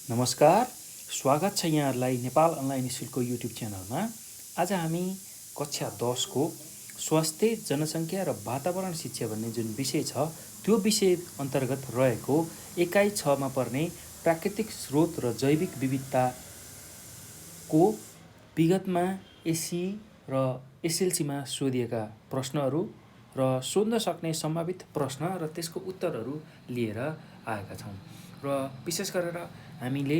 नमस्कार, स्वागत छ यहाँहरूलाई नेपाल अनलाइन स्कुलको युट्युब च्यानलमा। आज हामी कक्षा 10 को स्वास्थ्य, जनसङ्ख्या र वातावरण शिक्षा भन्ने जुन विषय छ त्यो विषय अन्तर्गत रहेको एकाइ 6 मा पर्ने प्राकृतिक स्रोत र जैविक विविधताको विगतमा एसई र एसएलसीमा सोधिएका प्रश्नहरू र सोध्न सक्ने सम्भावित प्रश्न र त्यसको उत्तरहरू लिएर आएका छौँ। र विशेष गरेर हामीले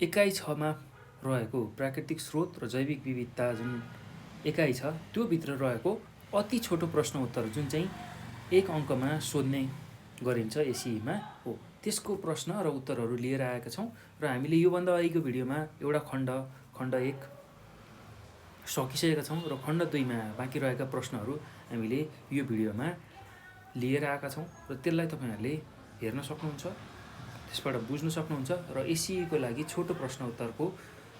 एकाइ 6 मा रहेको प्राकृतिक स्रोत र जैविक विविधता जुन एकाइ छ त्यो भित्र रहेको अति छोटो प्रश्न उत्तर जुन चाहिँ 1 अङ्कमा सोध्ने गरिन्छ एसईमा हो, त्यसको प्रश्न र उत्तरहरू लिएर आएका छौँ। र हामीले योभन्दा अघिको भिडियोमा एउटा खण्ड 1 सकिसकेका छौँ र खण्ड 2 मा बाँकी रहेका प्रश्नहरू हामीले यो भिडियोमा लिएर आएका छौँ र त्यसलाई तपाईहरुले हेर्न सक्नुहुन्छ, त्यसबाट बुझ्न सक्नुहुन्छ र एसईको लागि छोटो प्रश्न उत्तरको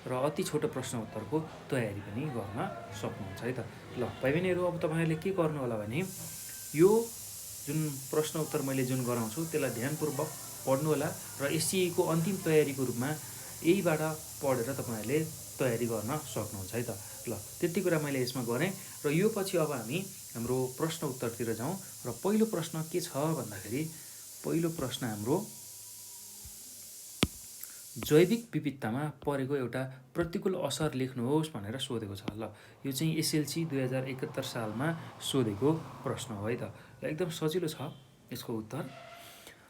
र अति छोटो प्रश्न उत्तरको तयारी पनि गर्न सक्नुहुन्छ है त। ल भाइ बहिनीहरु, अब तपाईहरुले के गर्नु होला भने यो जुन प्रश्न उत्तर मैले जुन गराउँछु त्यसलाई ध्यानपूर्वक पढ्नु होला र एसईको अन्तिम तयारीको रूपमा यहीबाट पढेर तपाईहरुले तयारी गर्न सक्नुहुन्छ है त। ल त्यति कुरा मैले यसमा गरेँ र यो पछि अब हामी हाम्रो प्रश्न उत्तरतिर जाउँ र पहिलो प्रश्न के छ भन्दाखेरि पहिलो प्रश्न हाम्रो जैविक विविधतामा परेको एउटा प्रतिकूल असर लेख्नुहोस् भनेर सोधेको छ। ल यो चाहिँ एसएलसी 2071 सालमा सोधेको प्रश्न हो है त। ल एकदम सजिलो छ यसको उत्तर।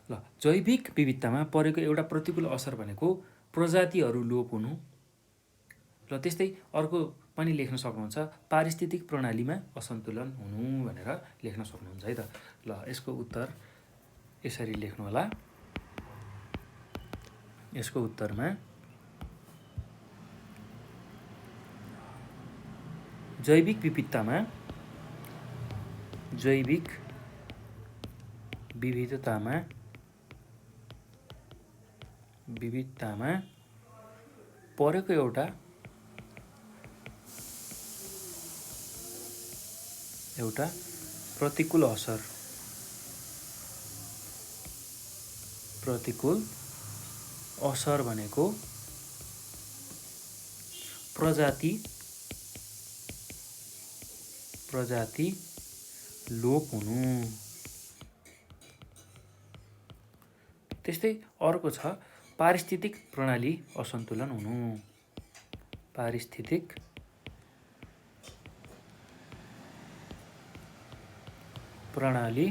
ल जैविक विविधतामा परेको एउटा प्रतिकूल असर भनेको प्रजातिहरू लोप हुनु। र त्यस्तै अर्को पनि लेख्न सक्नुहुन्छ पारिस्थितिक प्रणालीमा असन्तुलन हुनु भनेर लेख्न सक्नुहुन्छ है त। ल यसको उत्तर यसरी लेख्नु होला। यसको उत्तरमा जैविक विविधतामा परेको एउटा प्रतिकूल असर भनेको प्रजाति लोप हुनु। त्यस्तै अर्को छ पारिस्थितिक प्रणाली असन्तुलन हुनु। पारिस्थितिक प्रणाली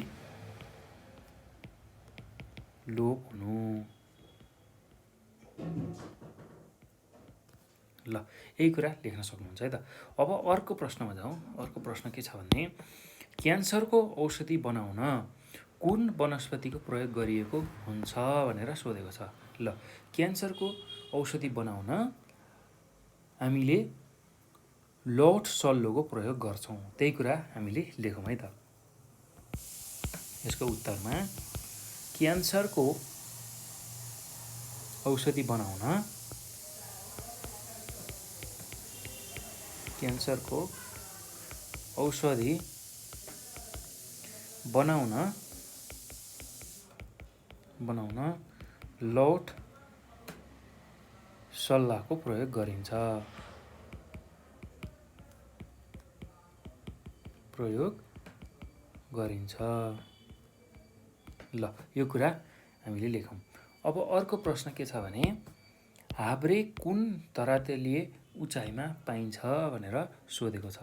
लोप हुनु। ल यही कुरा लेख्न सक्नुहुन्छ है त। अब अर्को प्रश्नमा जाउँ। अर्को प्रश्न के छ भने क्यान्सरको औषधि बनाउन कुन वनस्पतिको प्रयोग गरिएको हुन्छ भनेर सोधेको छ। ल क्यान्सरको औषधि बनाउन हामीले लौट सल्लोको प्रयोग गर्छौँ, त्यही कुरा हामीले लेखौँ है त। यसको उत्तरमा क्यान्सरको औषधि बनाउन लौट सल्लाको प्रयोग गरिन्छ। ल यो कुरा हामीले लेखौँ। अब अर्को प्रश्न के छ भने हाब्रे कुन धरातलीय उचाइमा पाइन्छ भनेर सोधेको छ।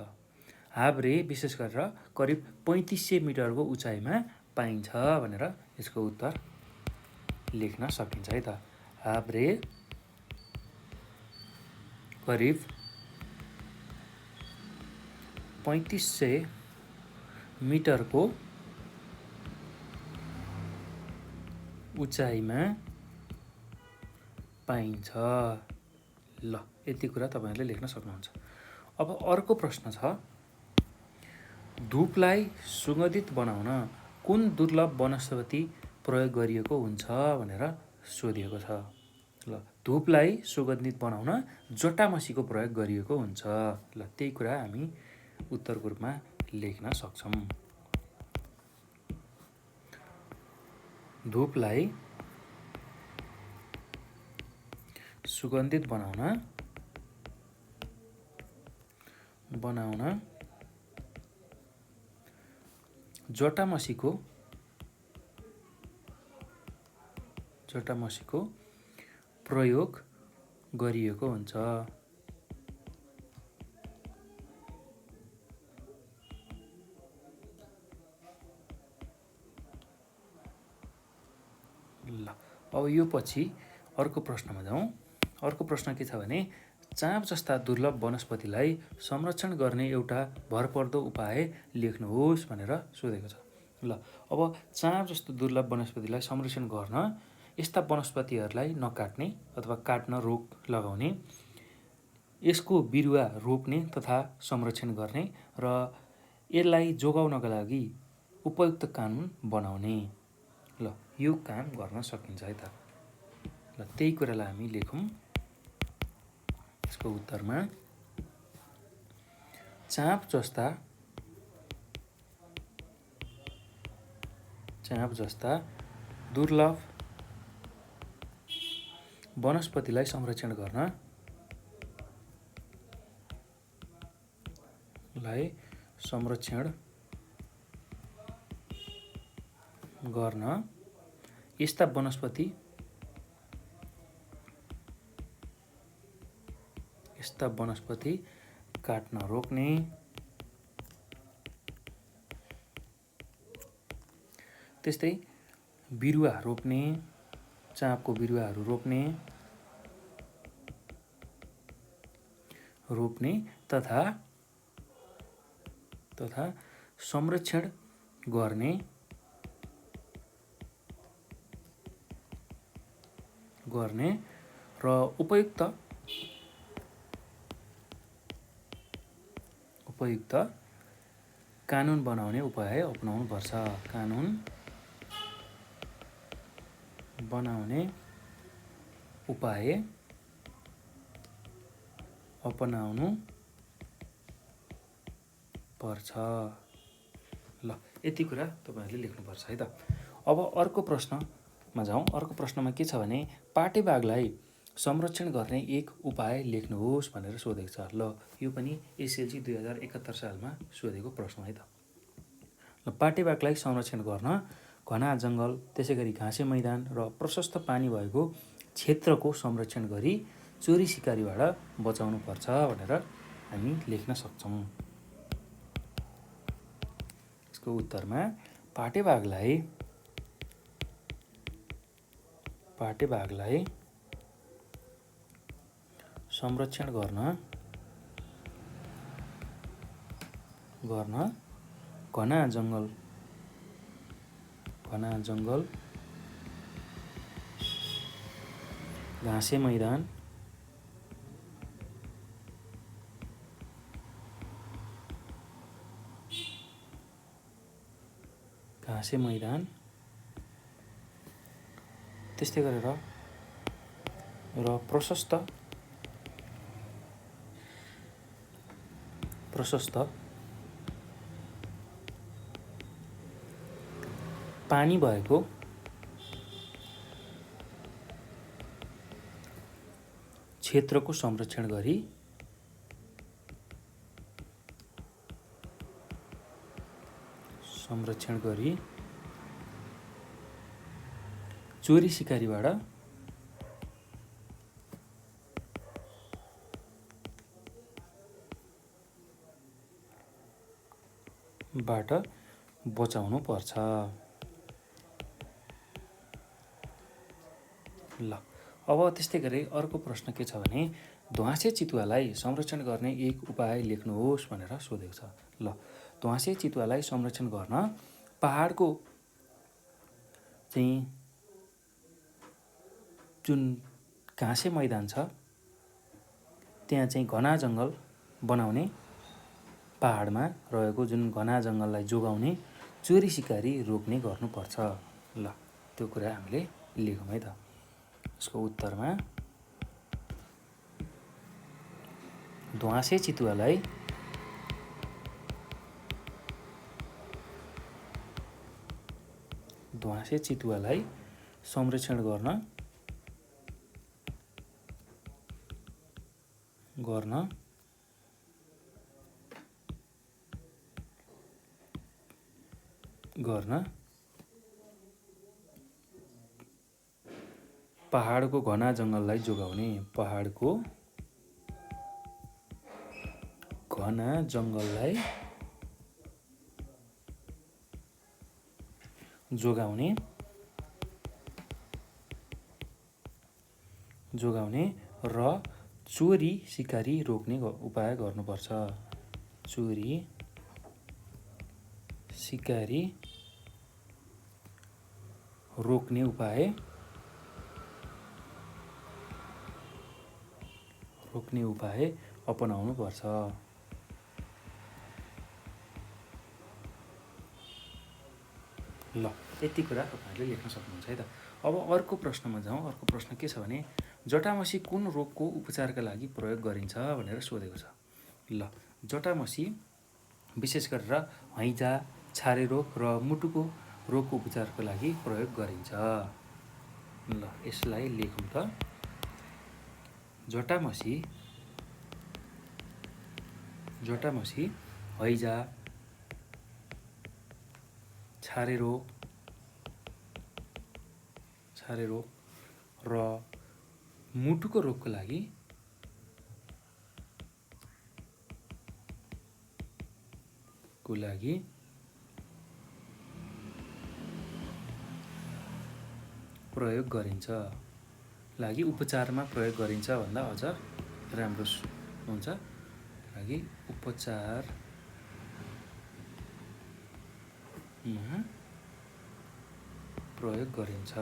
हाब्रे विशेष गरेर करिब 3500 मिटरको उचाइमा पाइन्छ भनेर यसको उत्तर लेख्न सकिन्छ है त। हाब्रे करिब 3500 मिटरको उचाइमा पाइन्छ। ल यति कुरा तपाईहरुले लेख्न सक्नुहुन्छ। अब अर्को प्रश्न छ धूपलाई सुगन्धित बनाउन कुन दुर्लभ वनस्पति प्रयोग गरिएको हुन्छ भनेर सोधिएको छ। ल धूपलाई सुगन्धित बनाउन जटामसीको प्रयोग गरिएको हुन्छ। ल त्यही कुरा हामी उत्तरको रूपमा लेख्न सक्छौँ। धूपलाई सुगन्धित बनाउन जटामसीको प्रयोग गरिएको हुन्छ। ल अब यो पछि अर्को प्रश्नमा जाउँ। अर्को प्रश्न के छ भने चाँप जस्ता दुर्लभ वनस्पतिलाई संरक्षण गर्ने एउटा भरपर्दो उपाय लेख्नुहोस् भनेर सोधेको छ। ल अब चाँप जस्तो दुर्लभ वनस्पतिलाई संरक्षण गर्न यस्ता वनस्पतिहरूलाई नकाट्ने अथवा काट्न रोक लगाउने, यसको बिरुवा रोप्ने तथा संरक्षण गर्ने र यसलाई जोगाउनका लागि उपयुक्त कानुन बनाउने। ल यो काम गर्न सकिन्छ है त। ल त्यही कुरालाई हामी लेखौँ। यसको उत्तरमा चाँप जस्ता दुर्लभ वनस्पतिलाई संरक्षण गर्न यस्ता वनस्पति काट्न रोक्ने, त्यस्तै बिरुवा रोप्ने, चाँपको बिरुवाहरू रोप्ने तथा संरक्षण गर्ने र उपयुक्त कानुन बनाउने उपाय अपनाउनुपर्छ। ल यति कुरा तपाईहरुले लेख्नुपर्छ है त। अब अर्को प्रश्नमा जाउँ। अर्को प्रश्नमा के छ भने पाटेबाघलाई संरक्षण गर्ने एक उपाय लेख्नुहोस् भनेर सोधेको छ। ल यो पनि एसएलसी 2071 सालमा सोधेको प्रश्न है त। ल पाटेबाघलाई संरक्षण गर्न घना जङ्गल, त्यसै गरी घाँसे मैदान र प्रशस्त पानी भएको क्षेत्रको संरक्षण गरी चोरी सिकारीबाट बचाउनु पर्छ भनेर हामी लेख्न सक्छौँ। यसको उत्तरमा पाटेबाघलाई संरक्षण गर्न घना जङ्गल, घाँसे मैदान त्यस्तै गरेर र प्रशस्त पानी भएको क्षेत्रको संरक्षण गरी चोरी सिकारीबाट बचाउनु पर्छ। ल अब त्यस्तै गरी अर्को प्रश्न के छ भने ध्वाँसे चितुवालाई संरक्षण गर्ने एक उपाय लेख्नुहोस् भनेर सोधेको छ। ल ध्वाँसे चितुवालाई संरक्षण गर्न पहाडको चाहिँ जुन घाँसे मैदान छ त्यहाँ चाहिँ घना जङ्गल बनाउने, पहाडमा रहेको जुन घना जङ्गललाई जोगाउने, चोरी सिकारी रोक्ने गर्नुपर्छ। ल त्यो कुरा हामीले लेखौँ है त। यसको उत्तरमा ध्वाँसे चितुवालाई संरक्षण गर्न गर्न पहाडको घना जङ्गललाई जोगाउने जोगाउने र चोरी सिकारी रोक्ने उपाय गर्नुपर्छ। चोरी सिकारी रोक्ने उपाय अपनाउनु पर्छ। ल यति कुरा तपाईँहरूले लेख्न सक्नुहुन्छ है त। अब अर्को प्रश्नमा जाउँ। अर्को प्रश्न के छ भने जटामसी कुन रोगको उपचारका लागि प्रयोग गरिन्छ भनेर सोधेको छ। ल जटामसी विशेष गरेर हैजा, छारे रोग र मुटुको रोगको उपचारको लागि प्रयोग गरिन्छ। ल यसलाई लेखौँ त। जटामसी हैजा, छारे रोग र मुटुको रोगको लागि प्रयोग गरिन्छ। लागि उपचारमा प्रयोग गरिन्छ भन्दा अझ राम्रो हुन्छ। लागि उपचारमा प्रयोग गरिन्छ।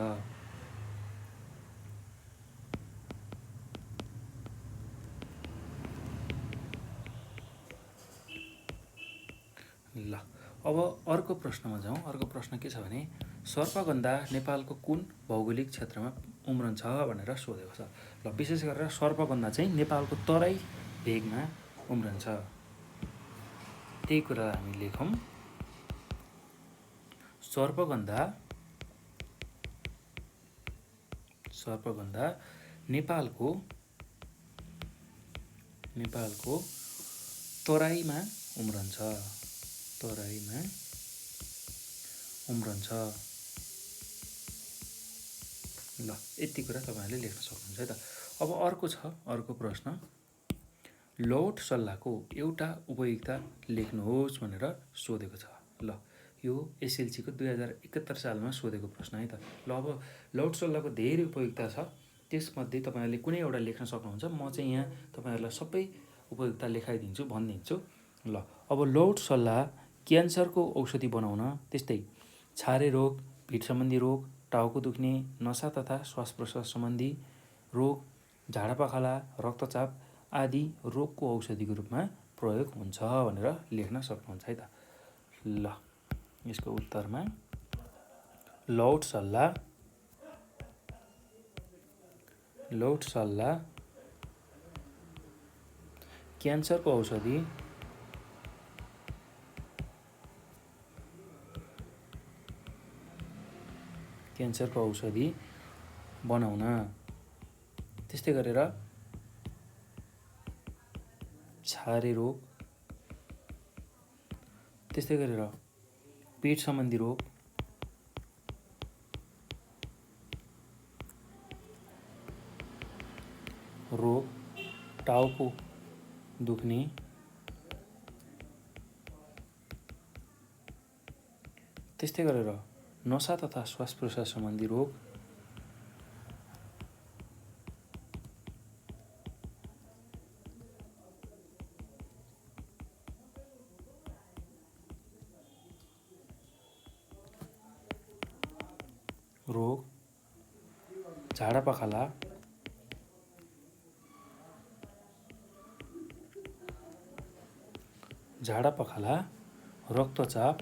ल अब अर्को प्रश्नमा जाउँ। अर्को प्रश्न के छ भने सर्पगन्धा नेपालको कुन भौगोलिक क्षेत्रमा उम्रन्छ भनेर सोधेको छ। ल विशेष गरेर सर्पगन्धा चाहिँ नेपालको तराई भेगमा उम्रन्छ। त्यही कुरा हामी लेखौँ। सर्पगन्धा नेपालको तराईमा उम्रन्छ। ल यति कुरा तपाईँहरूले लेख्न सक्नुहुन्छ है त। अब अर्को प्रश्न लौट सल्लाहको एउटा उपयोगिता लेख्नुहोस् भनेर सोधेको छ। ल यो एसएलसीको 2071 सालमा सोधेको प्रश्न है त। ल अब लौट सल्लाहको धेरै उपयोगिता छ, त्यसमध्ये तपाईँहरूले कुनै एउटा लेख्न सक्नुहुन्छ। म चाहिँ यहाँ तपाईँहरूलाई सबै उपयोगिता लेखाइदिन्छु, भनिदिन्छु। ल अब लौट सल्लाह क्यान्सरको औषधि बनाउन, त्यस्तै छारे रोग, भिड सम्बन्धी रोग, टाउको दुख्ने, नसा तथा श्वास प्रश्वास सम्बन्धी रोग, झाडापखाला, रक्तचाप आदि रोगको औषधिको रूपमा प्रयोग हुन्छ भनेर लेख्न सक्नुहुन्छ है त। ल यसको उत्तरमा लौट सल्लाह क्यान्सरको औषधि बनाउन, त्यस्तै गरेर छारे रोग, त्यस्तै गरेर पेट सम्बन्धी रोग, टाउको दुख्ने, त्यस्तै गरेर नसा तथा श्वास प्रश्वास सम्बन्धी रोग, झाडापखाला, रक्तचाप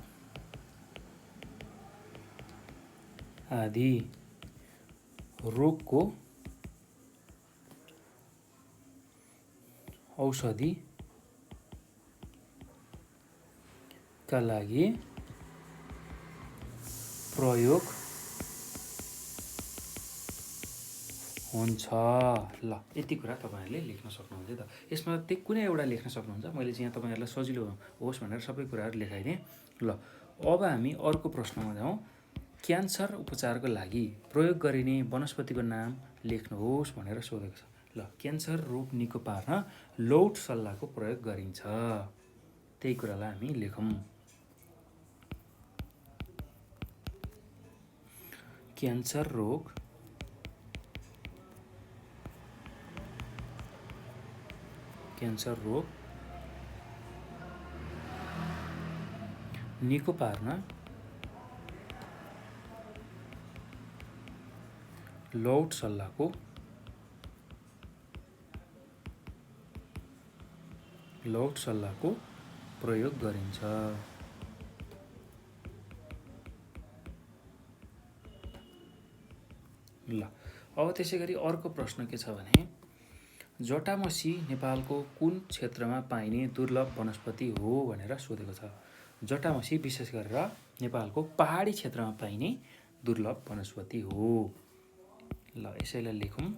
आदि रोगको औषधिका लागि प्रयोग हुन्छ। ल यति कुरा तपाईँहरूले लेख्न सक्नुहुन्छ है त। यसमा त्यही कुनै एउटा लेख्न सक्नुहुन्छ। मैले चाहिँ यहाँ तपाईँहरूलाई सजिलो होस् भनेर सबै कुराहरू लेखाइदिएँ। ल अब हामी अर्को प्रश्नमा जाउँ। क्यान्सर उपचारको लागि प्रयोग गरिने वनस्पतिको नाम लेख्नुहोस् भनेर सोधेको छ। ल क्यान्सर रोग निको पार्न लौट सल्लाहको प्रयोग गरिन्छ। त्यही कुरालाई हामी लेखौँ। क्यान्सर रोग निको पार्न लौट सल्लाहको प्रयोग गरिन्छ। ल अब त्यसै गरी अर्को प्रश्न के छ भने जटामसी नेपालको कुन क्षेत्रमा पाइने दुर्लभ वनस्पति हो भनेर सोधेको छ। जटामसी विशेष गरेर नेपालको पहाडी क्षेत्रमा पाइने दुर्लभ वनस्पति हो। ल यसैलाई लेखौँ।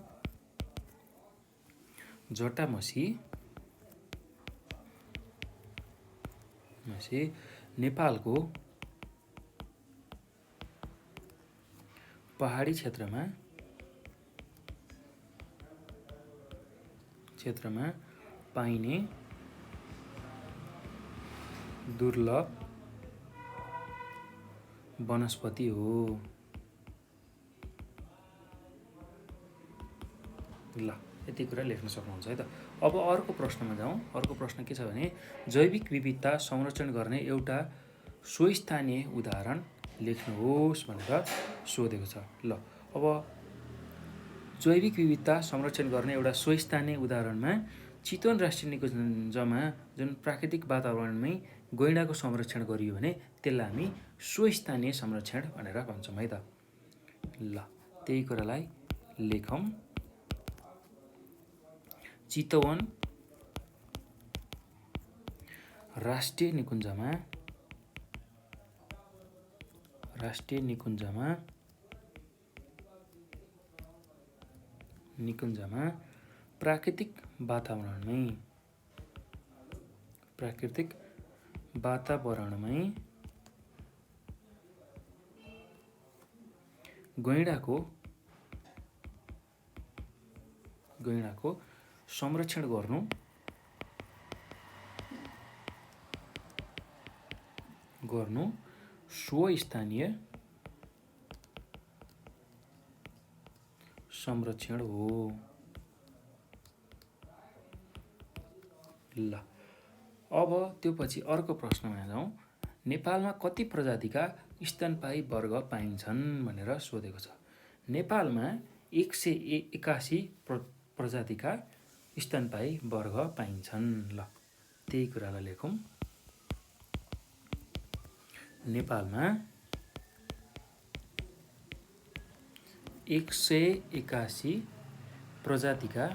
जटामसी नेपालको पहाडी क्षेत्रमा पाइने दुर्लभ वनस्पति हो। ल यति कुरा लेख्न सक्नुहुन्छ है त। अब अर्को प्रश्नमा जाउँ। अर्को प्रश्न के छ भने जैविक विविधता संरक्षण गर्ने एउटा स्वस्थानीय उदाहरण लेख्नुहोस् भनेर सोधेको छ। ल अब जैविक विविधता संरक्षण गर्ने एउटा स्वस्थानीय उदाहरणमा चितवन राष्ट्रिय निकुञ्जमा जुन प्राकृतिक वातावरणमै गैंडाको संरक्षण गरियो भने त्यसलाई हामी स्वस्थानीय संरक्षण भनेर भन्छौँ है त। ल त्यही कुरालाई लेखौँ। चितवन राष्ट्रिय निकुञ्जमा प्राकृतिक वातावरणमै गैंडाको संरक्षण गर्नु स्वस्थानीय संरक्षण हो। ल अब त्यो पछि अर्को प्रश्नमा जाउँ। नेपालमा कति प्रजातिका स्तनपायी वर्ग पाइन्छन् भनेर सोधेको छ। नेपालमा 181 प्रजातिका स्तनपायी वर्ग पाइन्छन्। ल त्यही कुरालाई लेखौँ। नेपालमा 181 प्रजातिका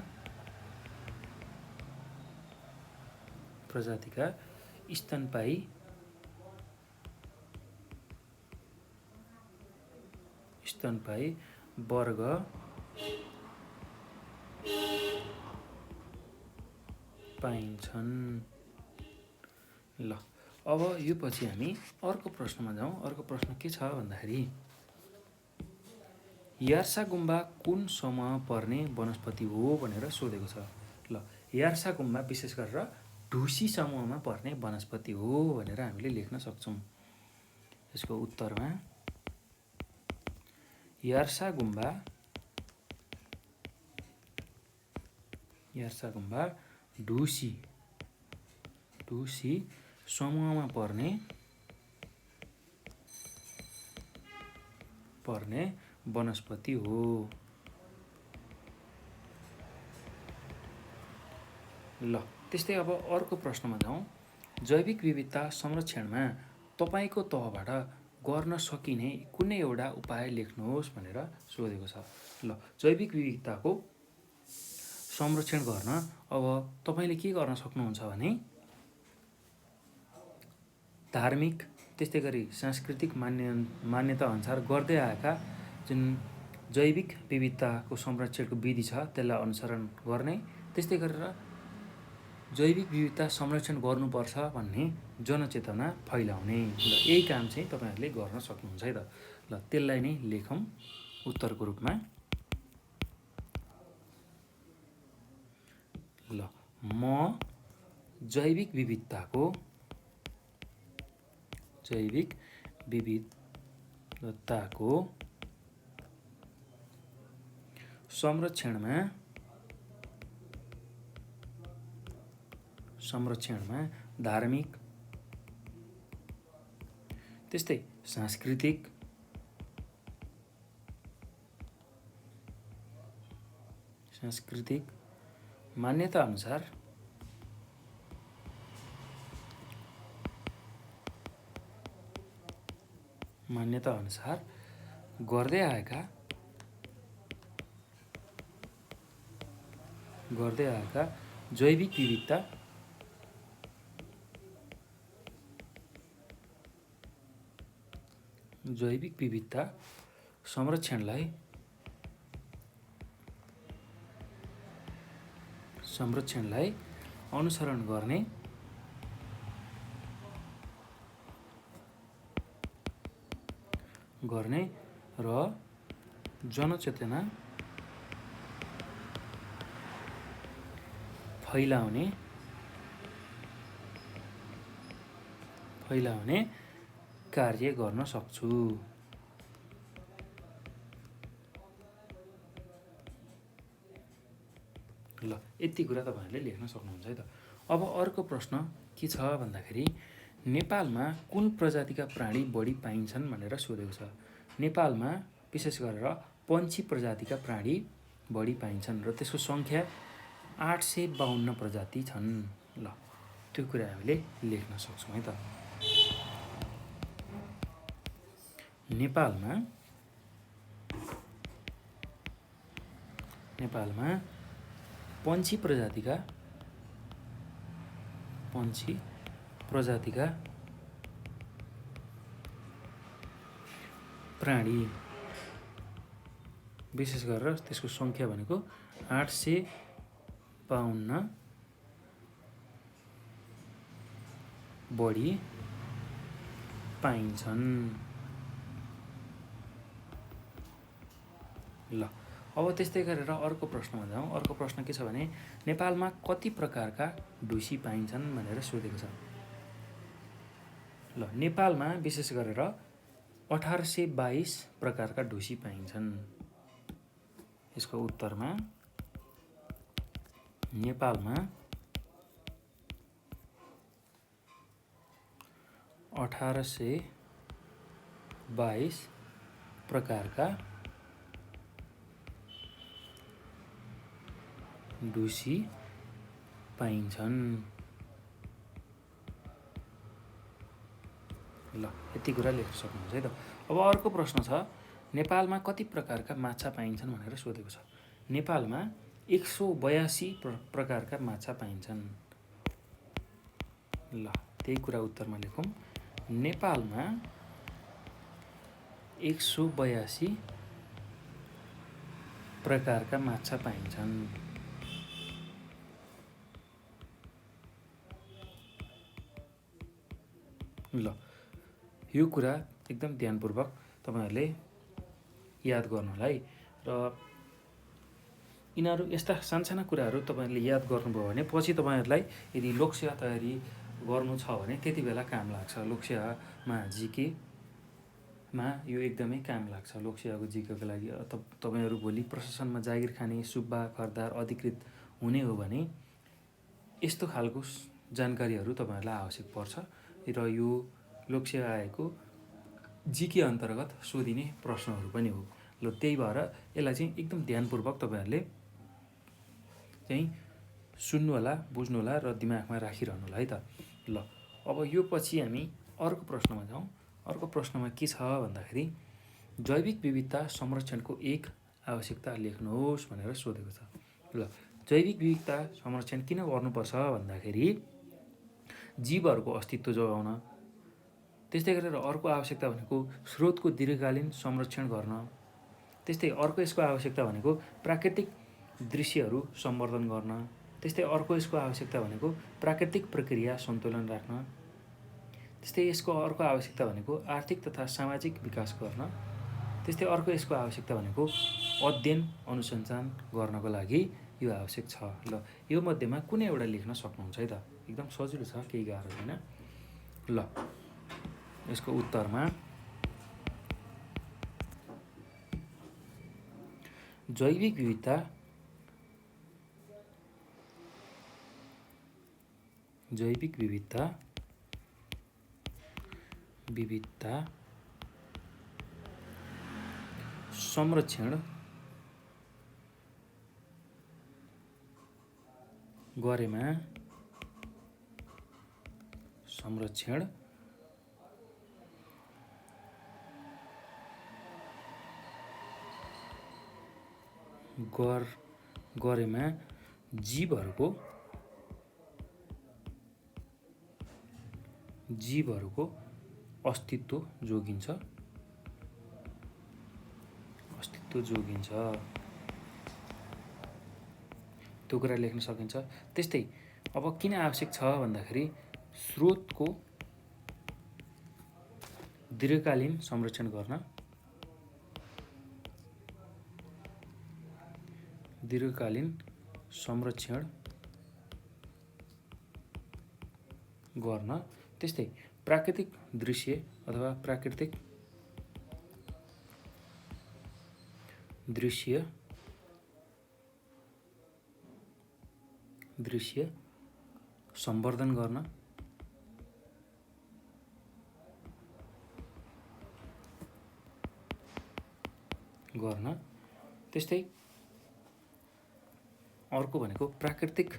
स्तनपायी वर्ग पाइन्छन्। ल अब यो पछि हामी अर्को प्रश्नमा जाउँ। अर्को प्रश्न के छ भन्दाखेरि यार्सा गुम्बा कुन समूहमा पर्ने वनस्पति हो भनेर सोधेको छ। ल यार्सा गुम्बा विशेष गरेर ढुसी समूहमा पर्ने वनस्पति हो भनेर हामीले लेख्न सक्छौँ। यसको उत्तरमा यार्सा गुम्बा ढुसी समूहमा पर्ने वनस्पति हो। ल त्यस्तै अब अर्को प्रश्नमा जाउँ। जैविक विविधता संरक्षणमा तपाईँको तहबाट गर्न सकिने कुनै एउटा उपाय लेख्नुहोस् भनेर सोधेको छ। ल जैविक विविधताको संरक्षण गर्न अब तपाईँले के गर्न सक्नुहुन्छ भने धार्मिक त्यस्तै गरी सांस्कृतिक मान्यता अनुसार गर्दै आएका जुन जैविक विविधताको संरक्षणको विधि छ त्यसलाई अनुसरण गर्ने, त्यस्तै गरेर जैविक विविधता संरक्षण गर्नुपर्छ भन्ने जनचेतना फैलाउने। ल यही काम चाहिँ तपाईँहरूले गर्न सक्नुहुन्छ है त। ल त्यसलाई नै लेखौँ उत्तरको रूपमा। ल म जैविक विविधताको संरक्षणमा धार्मिक, त्यस्तै सांस्कृतिक, मान्यता अनुसार गर्दै आएका जैविक विविधता संरक्षणलाई अनुसरण गर्ने र जनचेतना फैलाउने कार्य गर्न सक्छु। ल यति कुरा तपाईँहरूले लेख्न सक्नुहुन्छ है त। अब अर्को प्रश्न के छ भन्दाखेरि नेपालमा कुन प्रजातिका प्राणी बढी पाइन्छन् भनेर सोधेको छ। नेपालमा विशेष गरेर पन्छी प्रजातिका प्राणी बढी पाइन्छन् र त्यसको सङ्ख्या 852 प्रजाति छन्। ल त्यो कुरा हामीले लेख्न सक्छौँ है त। नेपालमा पन्छी प्रजातिका प्राणी विशेष गरेर त्यसको सङ्ख्या भनेको 852 बढी पाइन्छन्। ल अब त्यस्तै गरेर अर्को प्रश्नमा जाउँ। अर्को प्रश्न के छ भने नेपालमा कति प्रकारका ढुसी पाइन्छन् भनेर सोधेको छ। ल नेपालमा विशेष गरेर 1822 प्रकारका ढुसी पाइन्छन्। यसको उत्तरमा नेपालमा 1822 प्रकारका ढुसी पाइन्छन्। ल यति कुरा लेख्न सक्नुहुन्छ है त। अब अर्को प्रश्न छ नेपालमा कति प्रकारका माछा पाइन्छन् भनेर सोधेको छ। नेपालमा 182 प्रकारका माछा पाइन्छन्। ल त्यही कुरा उत्तरमा लेखौँ। नेपालमा 182 प्रकारका माछा पाइन्छन्। ल यो कुरा एकदम ध्यानपूर्वक तपाईँहरूले याद गर्नुलाई र यिनीहरू यस्ता सानसाना कुराहरू तपाईँहरूले याद गर्नुभयो भने पछि तपाईँहरूलाई यदि लोकसेवा तयारी गर्नु छ भने त्यति बेला काम लाग्छ। लोकसेवामा जिकेमा यो एकदमै काम लाग्छ। लोकसेवाको जिकेको लागि तपाईँहरू भोलि प्रशासनमा जागिर खाने सुब्बा खरदार अधिकृत हुने हो भने यस्तो खालको जानकारीहरू तपाईँहरूलाई आवश्यक पर्छ र यो लोकसेवा आयोगको जिके अन्तर्गत सोधिने प्रश्नहरू पनि हो। ल त्यही भएर यसलाई चाहिँ एकदम ध्यानपूर्वक तपाईँहरूले चाहिँ सुन्नु होला, बुझ्नु होला र दिमागमा राखिरहनु होला है त। ल अब यो पछि हामी अर्को प्रश्नमा जाउँ। अर्को प्रश्नमा के छ भन्दाखेरि जैविक विविधता संरक्षणको एक आवश्यकता लेख्नुहोस् भनेर सोधेको छ। ल जैविक विविधता संरक्षण किन गर्नुपर्छ भन्दाखेरि जीवहरूको अस्तित्व जोगाउन, त्यस्तै गरेर अर्को आवश्यकता भनेको स्रोतको दीर्घकालीन संरक्षण गर्न त्यस्तै अर्को यसको आवश्यकता भनेको प्राकृतिक दृश्यहरू सम्वर्धन गर्न। त्यस्तै अर्को यसको आवश्यकता भनेको प्राकृतिक प्रक्रिया सन्तुलन राख्न। त्यस्तै यसको अर्को आवश्यकता भनेको आर्थिक तथा सामाजिक विकास गर्न। त्यस्तै अर्को यसको आवश्यकता भनेको अध्ययन अनुसन्धान गर्नको लागि यो आवश्यक छ। ल यो मध्येमा कुनै एउटा लेख्न सक्नुहुन्छ है त, एकदम सजिलो छ, केही गाह्रो छैन। ल यसको उत्तरमा जैविक विविधता संरक्षण गरेमा जीवहरूको अस्तित्व जोगिन्छ। त्यो कुरा लेख्न सकिन्छ। त्यस्तै अब किन आवश्यक छ भन्दाखेरि स्रोतको दीर्घकालीन संरक्षण गर्न त्यस्तै प्राकृतिक दृश्य अथवा प्राकृतिक दृश्य सम्वर्धन गर्न त्यस्तै अर्को भनेको प्राकृतिक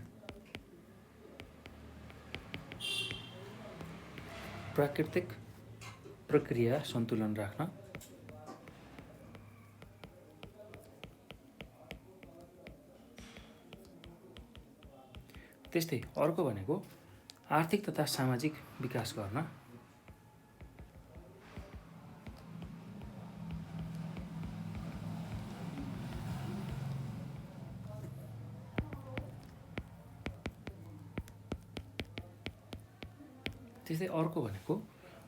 प्रक्रिया सन्तुलन राख्न। त्यस्तै अर्को भनेको आर्थिक तथा सामाजिक विकास गर्न। त्यस्तै अर्को भनेको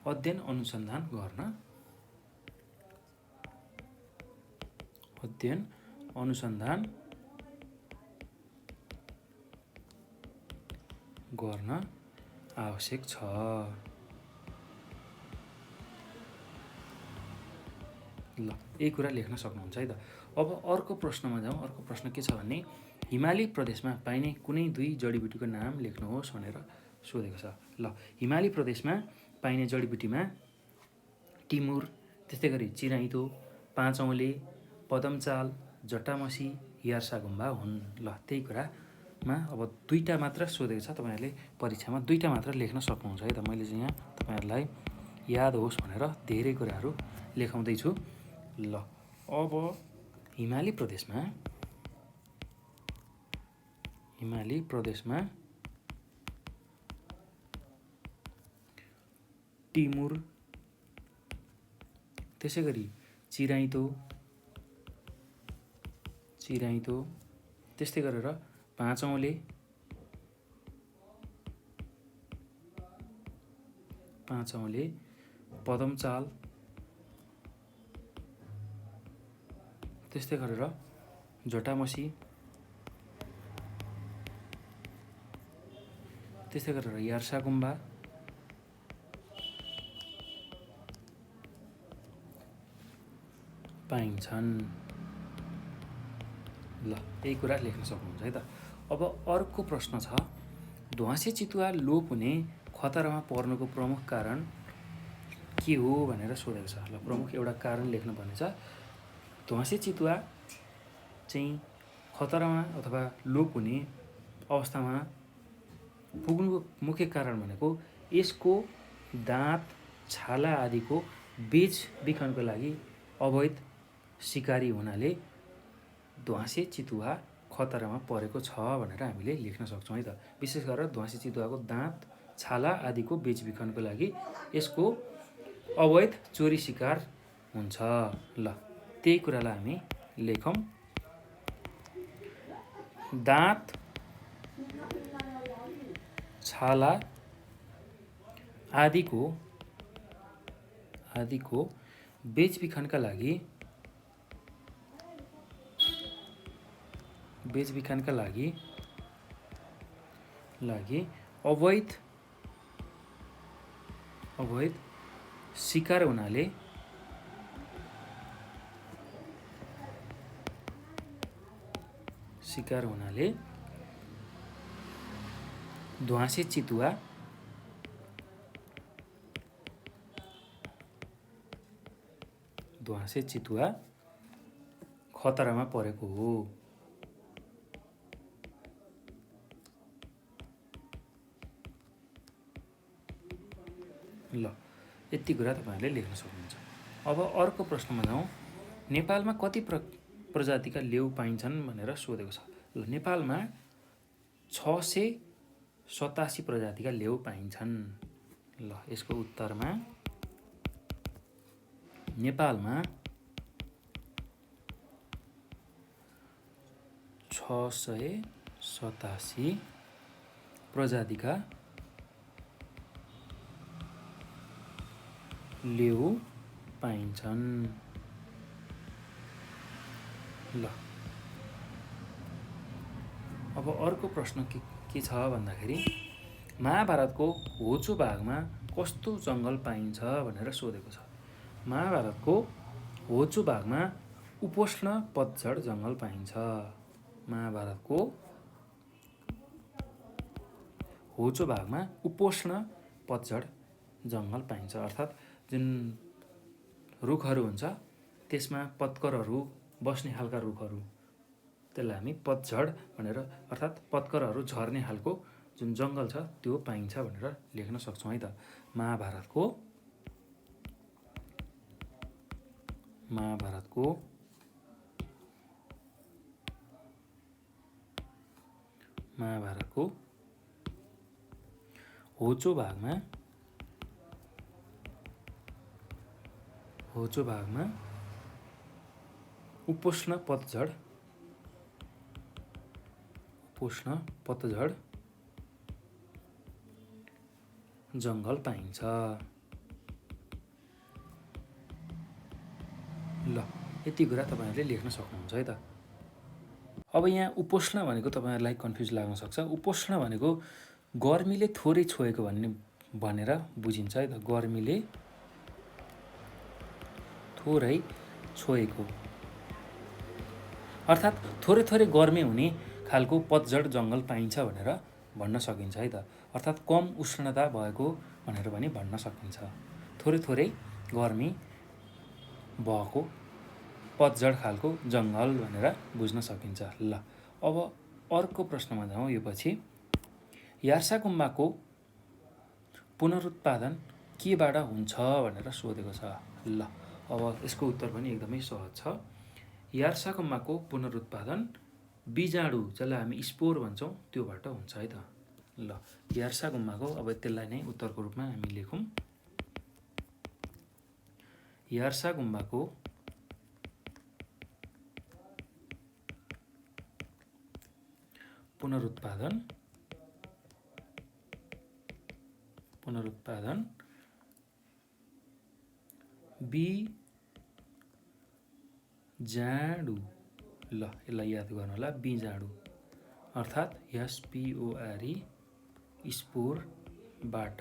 अध्ययन अनुसन्धान गर्न। आवश्यक छ। ल यही कुरा लेख्न सक्नुहुन्छ है त। अब अर्को प्रश्नमा जाउँ। अर्को प्रश्न के छ भने हिमाली प्रदेशमा पाइने कुनै 2 जडीबुटीको नाम लेख्नुहोस् भनेर सोधेको छ। ल हिमाली प्रदेशमा पाइने जडीबुटीमा टिमुर, त्यस्तै गरी चिराइतो, पाँचौँले, पदमचाल, जटामसी, यार्सागुम्बा हुन्। ल त्यही कुरामा अब 2टा मात्र सोधेको छ। तपाईँहरूले परीक्षामा 2टा मात्र लेख्न सक्नुहुन्छ है त। मैले चाहिँ यहाँ तपाईँहरूलाई याद होस् भनेर धेरै कुराहरू लेखाउँदैछु। ल अब हिमाली प्रदेशमा टिमुर, त्यसै गरी चिराइतो, त्यस्तै गरेर पाँचौँले, पदमचाल, त्यस्तै गरेर जटामसी, त्यस्तै गरेर यार्सागुम्बा पाइन्छन्। ल यही कुरा लेख्न सक्नुहुन्छ है त। अब अर्को प्रश्न छ ध्वाँसे चितुवा लोप हुने खतरामा पर्नुको प्रमुख कारण के हो भनेर सोधेको छ। ल प्रमुख एउटा कारण लेख्नुपर्ने छ। ध्वाँसे चितुवा चाहिँ खतरामा अथवा लोप हुने अवस्थामा पुग्नुको मुख्य कारण भनेको यसको दाँत, छाला आदिको बेचबिखनको लागि अवैध शिकारी हुनाले ध्वाँसे चितुवा खतरामा परेको छ भनेर हामीले लेख्न सक्छौँ है त। विशेष गरेर ध्वाँसे चितुवाको दाँत, छाला आदिको बेचबिखनको लागि यसको अवैध चोरी शिकार हुन्छ। ल त्यही कुरालाई हामी लेखौँ। दाँत, छाला आदिको बेचबिखनका लागि अवैध शिकार हुनाले ध्वाँसे चितुवा खतरामा परेको हो। ल, यति कुरा तपाईँहरूले लेख्न सक्नुहुन्छ। अब अर्को प्रश्नमा जाउँ। नेपालमा कति प्रजातिका लेउ पाइन्छन् भनेर सोधेको छ। ल, नेपालमा 687 प्रजातिका लेउ पाइन्छन्। ल, यसको उत्तरमा नेपालमा 687 प्रजातिका लेउ पाइन्छन्। ल, अब अर्को प्रश्न के छ भन्दाखेरि महाभारतको होचो भागमा कस्तो जङ्गल पाइन्छ भनेर सोधेको छ। महाभारतको होचो भागमा उपोष्ण पतझड जङ्गल पाइन्छ। महाभारतको होचो भागमा उपोष्ण पतझड जङ्गल पाइन्छ। अर्थात् जुन रुखहरू हुन्छ त्यसमा पत्करहरू बस्ने खालका रुखहरू, त्यसलाई हामी पतझड भनेर, अर्थात् पत्करहरू झर्ने खालको जुन जङ्गल छ त्यो पाइन्छ भनेर लेख्न सक्छौँ है त। महाभारतको होचो भागमा उपोष्ण पतझड जङ्गल पाइन्छ। ल, यति कुरा तपाईँहरूले लेख्न सक्नुहुन्छ है त। अब यहाँ उपोष्ण भनेको तपाईँहरूलाई कन्फ्युज लाग्न सक्छ। उपोष्ण भनेको गर्मीले थोरै छोएको भनेर बुझिन्छ है त। गर्मीले थोरै छोएको, अर्थात् थोरै थोरै गर्मी हुने खालको पतझड जङ्गल पाइन्छ भनेर भन्न सकिन्छ है त। अर्थात् कम उष्णता भएको भनेर पनि भन्न सकिन्छ। थोरै थोरै गर्मी भएको पतझड खालको जङ्गल भनेर बुझ्न सकिन्छ। ल, अब अर्को प्रश्नमा जाउँ। यो पछि यार्सा गुम्बाको पुनरुत्पादन केबाट हुन्छ भनेर सोधेको छ। ल, अब यसको उत्तर पनि एकदमै सहज छ। यार्सा गुम्बाको पुनरुत्पादन बीजाणु, जसलाई हामी स्पोर भन्छौँ, त्योबाट हुन्छ है त। ल, यार्सा गुम्बाको, अब त्यसलाई नै उत्तरको रूपमा हामी लेखौँ। यार्सा गुम्बाको पुनरुत्पादन बीजाणु, ल यसलाई याद गर्नु होला, बीजाणु अर्थात् SPORE स्पोरबाट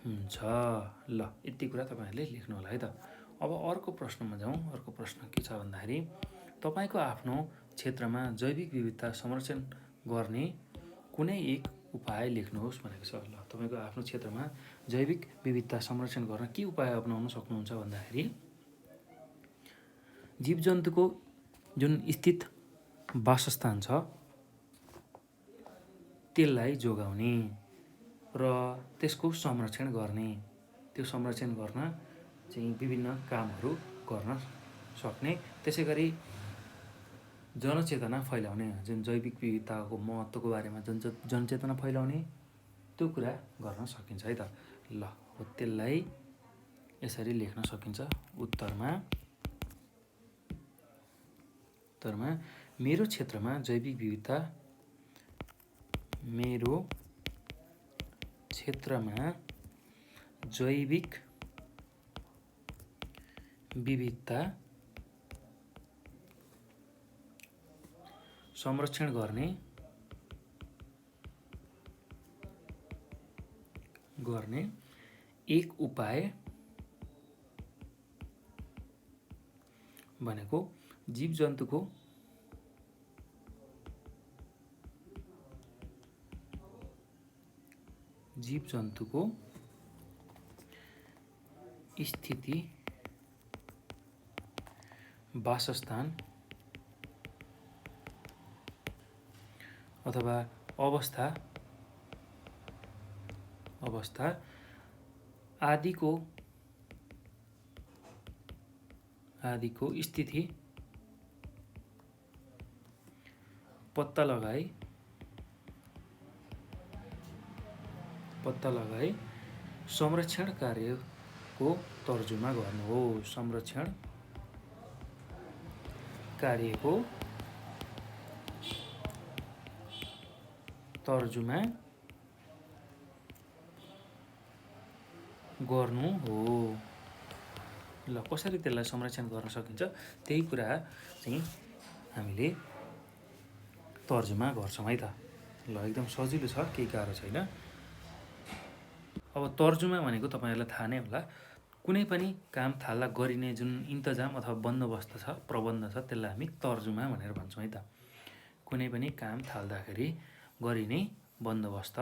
हुन्छ। ल, यति कुरा तपाईँहरूले लेख्नु होला है त। अब अर्को प्रश्नमा जाउँ। अर्को प्रश्न के छ भन्दाखेरि तपाईँको आफ्नो क्षेत्रमा जैविक विविधता संरक्षण गर्ने कुनै एक उपाय लेख्नुहोस् भनेको छ। ल, तपाईँको आफ्नो क्षेत्रमा जैविक विविधता संरक्षण गर्न के उपाय अपनाउन सक्नुहुन्छ भन्दाखेरि जीवजन्तुको जुन स्थित वासस्थान छ त्यसलाई जोगाउने र त्यसको संरक्षण गर्ने, त्यो संरक्षण गर्न चाहिँ विभिन्न कामहरू गर्न सक्ने, त्यसै गरी जनचेतना फैलाउने, जुन जैविक विविधताको महत्त्वको बारेमा जनचेतना फैलाउने, त्यो कुरा गर्न सकिन्छ है त। ल, त्यसलाई यसरी लेख्न सकिन्छ। उत्तरमा उत्तरमा मेरो क्षेत्रमा जैविक विविधता मेरो क्षेत्रमा जैविक विविधता संरक्षण गर्ने एक उपाय भनेको जीवजन्तुको स्थिति वासस्थान अथवा अवस्था आदिको स्थिति पत्ता लगाई संरक्षण कार्यको तर्जुमा गर्नु हो। संरक्षण कार्यको तर्जुमा गर्नु हो। ल कसरी त्यसलाई संरक्षण गर्न सकिन्छ त्यही कुरा चाहिँ हामीले तर्जुमा गर्छौँ है त। ल एकदम सजिलो छ, केही गाह्रो छैन। अब तर्जुमा भनेको तपाईँहरूलाई थाहा नै होला, कुनै पनि काम थाल्दा गरिने जुन इन्तजाम अथवा बन्दोबस्त छ, प्रबन्ध छ, त्यसलाई हामी तर्जुमा भनेर भन्छौँ है त। कुनै पनि काम थाल्दाखेरि गरिने बन्दोबस्त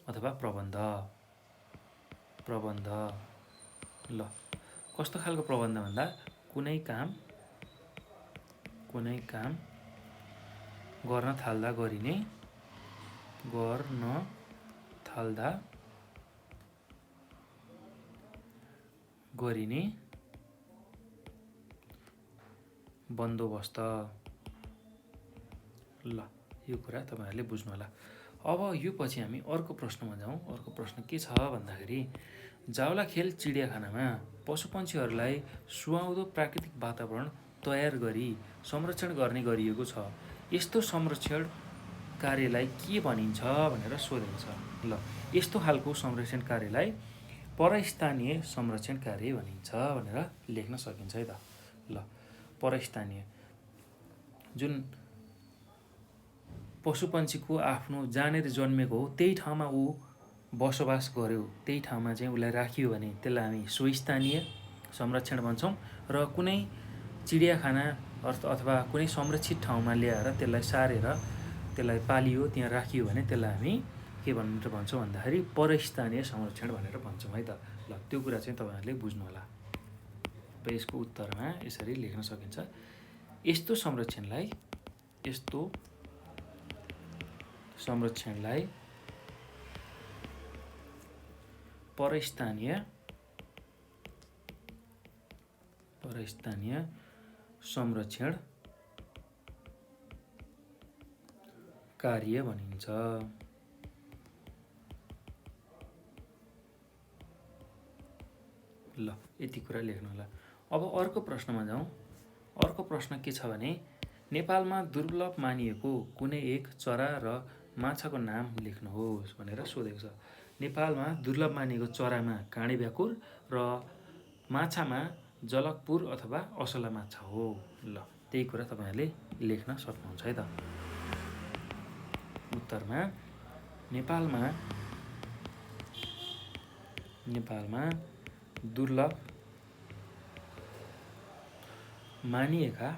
अथवा प्रबन्ध। ल कस्तो खालको प्रबन्ध भन्दा कुनै काम गर्न थाल्दा गरिने बन्दोबस्त। ल यो कुरा तपाईँहरूले बुझ्नु होला। अब यो पछि हामी अर्को प्रश्नमा जाउँ। अर्को प्रश्न के छ भन्दाखेरि जावलाखेल चिडियाखानामा पशुपक्षीहरूलाई सुहाउँदो प्राकृतिक वातावरण तयार गरी संरक्षण गर्ने गरिएको छ। यस्तो संरक्षण कार्यलाई के भनिन्छ भनेर सोधेको छ। ल यस्तो खालको संरक्षण कार्यलाई परस्थानीय संरक्षण कार्य भनिन्छ भनेर लेख्न सकिन्छ है त। ल परस्थानीय जुन पशुपक्षीको आफ्नो जहाँनिर जन्मेको हो त्यही ठाउँमा ऊ बसोबास गर्यो, त्यही ठाउँमा चाहिँ उसलाई राखियो भने त्यसलाई हामी स्वस्थानीय संरक्षण भन्छौँ। र कुनै चिडियाखाना अथवा कुनै संरक्षित ठाउँमा ल्याएर त्यसलाई सारेर त्यसलाई पालियो, त्यहाँ राखियो भने त्यसलाई हामी के भनेर भन्छौँ भन्दाखेरि परस्थानीय संरक्षण भनेर भन्छौँ है त। ल त्यो कुरा चाहिँ तपाईँहरूले बुझ्नु होला। र यसको उत्तरमा यसरी लेख्न सकिन्छ। यस्तो संरक्षणलाई परस्थानीय संरक्षण कार्य भनिन्छ। ल यति कुरा लेख्नु होला। अब अर्को प्रश्नमा जाउँ। अर्को प्रश्न के छ भने नेपालमा दुर्लभ मानिएको कुनै एक चरा र माछाको नाम लेख्नुहोस् भनेर सोधेको छ। नेपालमा दुर्लभ मानिएको चरामा काँडे भ्याकुर र माछामा जलकपुर अथवा असला माछा हो। ल त्यही कुरा तपाईँहरूले लेख्न सक्नुहुन्छ है त। उत्तरमा नेपालमा दुर्लभ मानिएको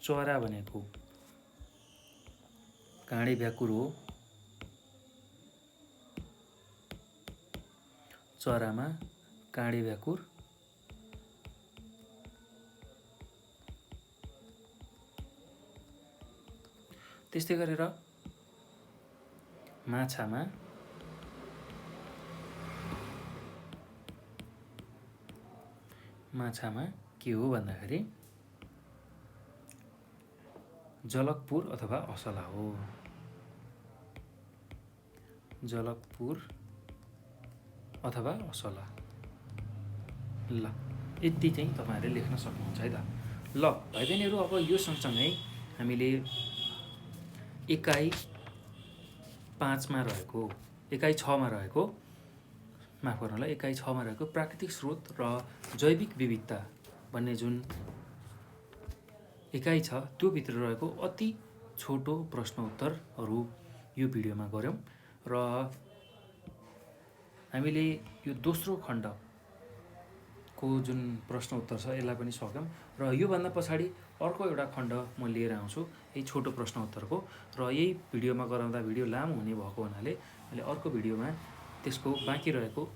चरा भनेको काँडे भ्याकुर हो। चरामा काँडे भ्याकुर, त्यस्तै गरेर माछामा के हो भन्दाखेरि जलकपुर अथवा असला हो। जलकपुर अथवा असला। ल यति चाहिँ तपाईँहरूले लेख्न सक्नुहुन्छ है त। ल भाइ बहिनीहरू, अब यो सँगसँगै हामीले एकाइ 5मा रहेको, एकाइ 6मा रहेको, माफ गर्नु होला, एकाइ 6मा रहेको प्राकृतिक स्रोत र जैविक विविधता भन्ने जुन एकाइ छ त्योभित्र रहेको अति छोटो प्रश्न उत्तरहरू यो भिडियोमा गऱ्यौँ र हामीले यो दोस्रो खण्डको जुन प्रश्न उत्तर छ यसलाई पनि सक्यौँ र योभन्दा पछाडि अर्को एउटा खण्ड म लिएर आउँछु यही छोटो प्रश्न उत्तरको, र यही भिडियोमा गराउँदा भिडियो लामो हुने भएको हुनाले मैले अर्को भिडियोमा त्यसको बाँकी रहेको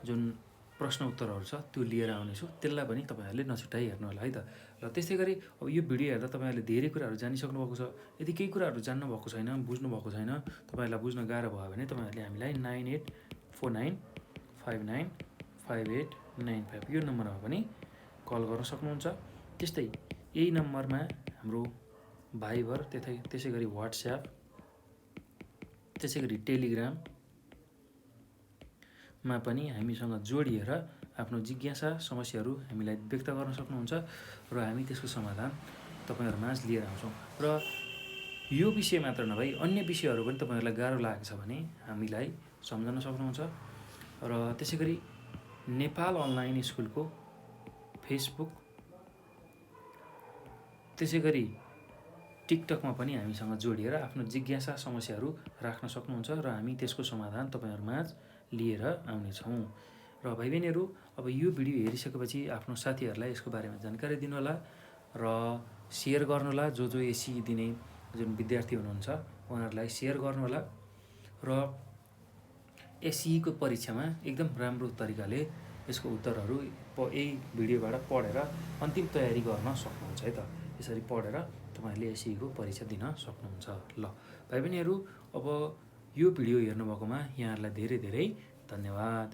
जुन प्रश्न उत्तरहरू छ त्यो लिएर आउनेछु। त्यसलाई पनि तपाईँहरूले नछुट्याइ हेर्नु होला है त। र त्यस्तै गरी अब यो भिडियो हेर्दा तपाईँहरूले धेरै कुराहरू जानिसक्नु भएको छ। यदि केही कुराहरू जान्नु भएको छैन, बुझ्नु भएको छैन, तपाईँहरूलाई बुझ्न गाह्रो भयो भने तपाईँहरूले हामीलाई 9849595895 यो नम्बरमा पनि कल गर्न सक्नुहुन्छ। त्यस्तै यही नम्बरमा हाम्रो भाइबर, त्यसै गरी वाट्सएप, त्यसै गरी टेलिग्राममा पनि हामीसँग जोडिएर आफ्नो जिज्ञासा समस्याहरू हामीलाई व्यक्त गर्न सक्नुहुन्छ र हामी त्यसको समाधान तपाईँहरूमाझ लिएर आउँछौँ। र यो विषय मात्र नभई अन्य विषयहरू पनि तपाईँहरूलाई गाह्रो लागेको छ भने हामीलाई सम्झन सक्नुहुन्छ। र त्यसै गरी नेपाल अनलाइन स्कुलको फेसबुक, त्यसै गरी टिकटकमा पनि हामीसँग जोडिएर आफ्नो जिज्ञासा समस्याहरू राख्न सक्नुहुन्छ र हामी त्यसको समाधान तपाईँहरूमाझ लिएर आउनेछौँ। र भाइ बहिनीहरू, अब यो भिडियो हेरिसकेपछि आफ्नो साथीहरूलाई यसको बारेमा जानकारी दिनुहोला र सेयर गर्नुहोला। जो एसई दिने जुन विद्यार्थी हुनुहुन्छ उहाँहरूलाई सेयर गर्नुहोला र एसईको परीक्षामा एकदम राम्रो तरिकाले यसको उत्तरहरू यही भिडियोबाट पढेर अन्तिम तयारी गर्न सक्नुहुन्छ है त। यसरी पढेर तपाईँहरूले एसईको परीक्षा दिन सक्नुहुन्छ। ल भाइ बहिनीहरू, अब यो भिडियो हेर्नुभएकोमा यहाँहरूलाई धेरै धेरै धन्यवाद।